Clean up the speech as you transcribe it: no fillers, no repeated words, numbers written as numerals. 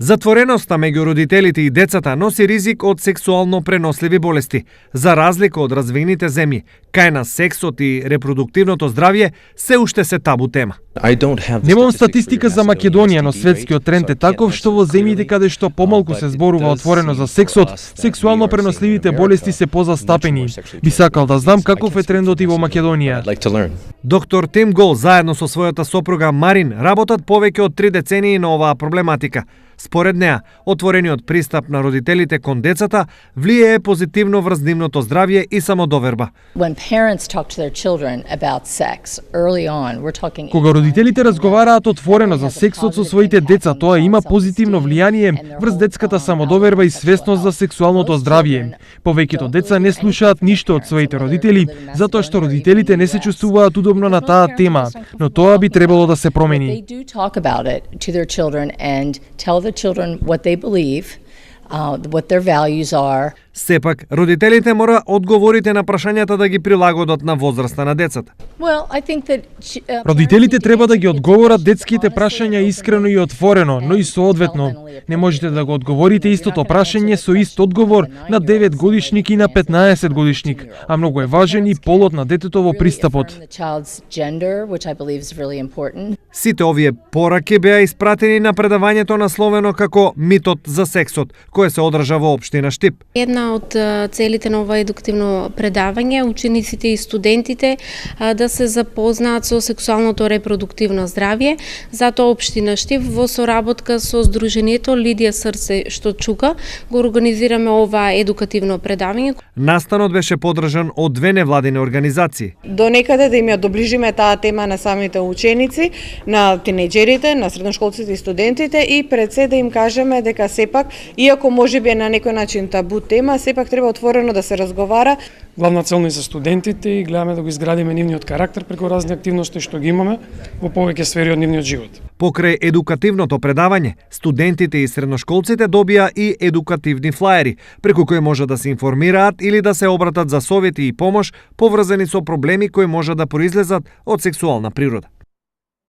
Затвореноста меѓу родителите и децата носи ризик од сексуално преносливи болести. За разлика од развиените земји, кај нас сексот и репродуктивното здравје се уште се табу тема. Немам статистика за Македонија, но светскиот тренд е таков што во земјите каде што помалку се зборува отворено за сексот, сексуално преносливите болести се позастапени. Би сакал да знам каков е трендот и во Македонија. Доктор Тим Гол заедно со својата сопруга Марин работат повеќе од 3 децении на оваа проблематика. Според неа, отворениот пристап на родителите кон децата влијае позитивно врз нивното здравје и самодоверба. Кога родителите разговараат отворено за сексот со своите деца, тоа има позитивно влијание врз детската самодоверба и свесност за сексуалното здравје. Повеќето деца не слушаат ништо од своите родители, затоа што родителите не се чувствуваат удобно на таа тема, но тоа би требало да се промени. The children what they believe, what their values are. Сепак, родителите мора одговорите на прашањата да ги прилагодат на возраста на децата. Родителите треба да ги одговорат детските прашања искрено и отворено, но и соодветно. Не можете да го одговорите истото прашање со ист одговор на 9 годишник и на 15 годишник, а многу е важен и полот на детето во пристапот. Сите овие пораки беа испратени на предавањето насловено како Митот за сексот, кое се одржа во општина Штип. Една од целите на ова едуктивно предавање учениците и студентите да се запознаат со сексуалното репродуктивно здравје. Затоа општина Штип во соработка со Сдруженијето Лидија Срце што чука го организираме ова едукативно предавање. Настанот беше подржан од 2 невладини организации. До некаде да им ја доближиме таа тема на самите ученици, на тинејџерите, на средношколците и студентите и пред се да им кажеме дека сепак, иако можеби е на некој начин табу тема, сепак треба отворено да се разговара. Главна цел ни за студентите и гледаме да го изградиме нивниот карактер преку разни активности што ги имаме во повеќе сфери од нивниот живот. Покрај едукативното предавање, студентите и средношколците добија и едукативни флаери, преку кои може да се информираат или да се обратат за совети и помош поврзани со проблеми кои може да произлезат од сексуална природа.